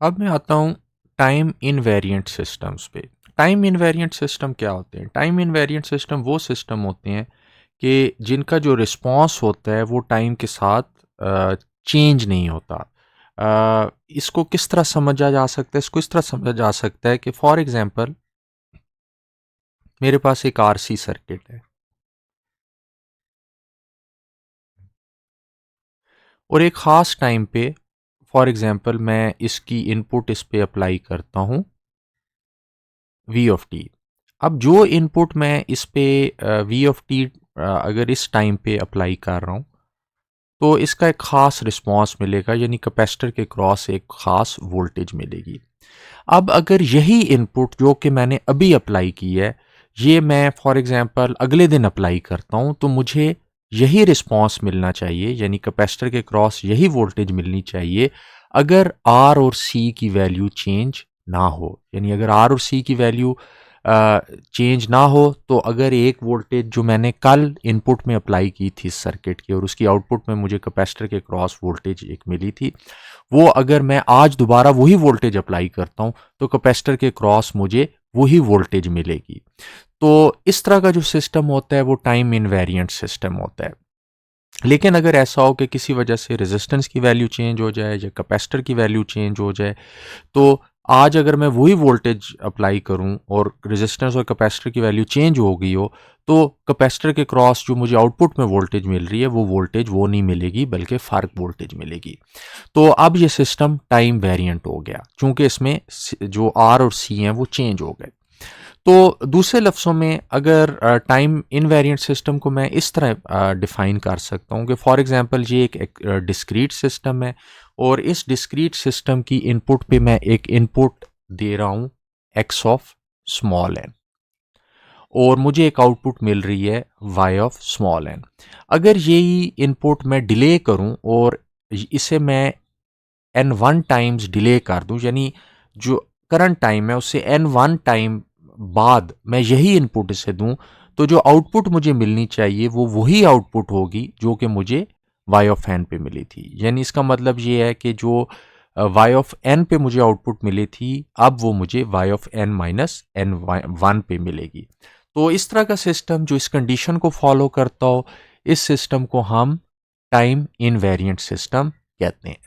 अब मैं आता हूँ टाइम इनवेरिएंट सिस्टम्स पे। टाइम इनवेरिएंट सिस्टम क्या होते हैं? टाइम इनवेरिएंट सिस्टम वो सिस्टम होते हैं कि जिनका जो रिस्पॉन्स होता है वो टाइम के साथ चेंज नहीं होता। इसको किस तरह समझा जा सकता है? इसको इस तरह समझा जा सकता है कि फॉर एग्जांपल मेरे पास एक आरसी सर्किट है और एक ख़ास टाइम पे फॉर एग्जांपल मैं इसकी इनपुट इस पे अप्लाई करता हूँ वी ऑफ टी। अब जो इनपुट मैं इस पे वी ऑफ टी अगर इस टाइम पे अप्लाई कर रहा हूँ तो इसका एक ख़ास रिस्पॉन्स मिलेगा, यानी कैपेसिटर के क्रॉस एक ख़ास वोल्टेज मिलेगी। अब अगर यही इनपुट जो कि मैंने अभी अप्लाई की है, ये मैं फॉर एग्जांपल अगले दिन अप्लाई करता हूँ, तो मुझे यही रिस्पॉन्स मिलना चाहिए, यानी कैपेसिटर के क्रॉस यही वोल्टेज मिलनी चाहिए अगर आर और सी की वैल्यू चेंज ना हो। यानी अगर आर और सी की वैल्यू चेंज ना हो, तो अगर एक वोल्टेज जो मैंने कल इनपुट में अप्लाई की थी सर्किट की और उसकी आउटपुट में मुझे कैपेसिटर के क्रॉस वोल्टेज एक मिली थी, वो अगर मैं आज दोबारा वही वोल्टेज अप्लाई करता हूं तो कैपेसिटर के क्रॉस मुझे वही वोल्टेज मिलेगी। तो इस तरह का जो सिस्टम होता है वो टाइम इनवेरिएंट सिस्टम होता है। लेकिन अगर ऐसा हो कि किसी वजह से रेजिस्टेंस की वैल्यू चेंज हो जाए या कैपेसिटर की वैल्यू चेंज हो जाए, तो आज अगर मैं वही वोल्टेज अप्लाई करूं और रेजिस्टेंस और कैपेसिटर की वैल्यू चेंज हो गई हो, तो कैपेसिटर के क्रॉस जो मुझे आउटपुट में वोल्टेज मिल रही है वो वोल्टेज वो नहीं मिलेगी, बल्कि फ़र्क वोल्टेज मिलेगी। तो अब ये सिस्टम टाइम वेरिएंट हो गया क्योंकि इसमें जो आर और सी हैं वो चेंज हो गए। तो दूसरे लफ्ज़ों में अगर टाइम इनवेरिएंट सिस्टम को मैं इस तरह डिफ़ाइन कर सकता हूँ कि फॉर एग्जांपल ये एक डिस्क्रीट सिस्टम है और इस डिस्क्रीट सिस्टम की इनपुट पे मैं एक इनपुट दे रहा हूँ एक्स ऑफ स्मॉल एन और मुझे एक आउटपुट मिल रही है वाई ऑफ स्मॉल एन। अगर यही इनपुट मैं डिले करूं और इसे मैं एन वन टाइम्स डिले कर दूं, यानी जो करंट टाइम है उससे एन वन टाइम बाद मैं यही इनपुट इसे दूं, तो जो आउटपुट मुझे मिलनी चाहिए वो वही आउटपुट होगी जो कि मुझे वाई ऑफ एन पे मिली थी। यानी इसका मतलब ये है कि जो वाई ऑफ एन पे मुझे आउटपुट मिली थी, अब वो मुझे Y of N minus N one पे मिलेगी। तो इस तरह का सिस्टम जो इस कंडीशन को फॉलो करता हो, इस सिस्टम को हम टाइम इनवेरिएंट सिस्टम कहते हैं।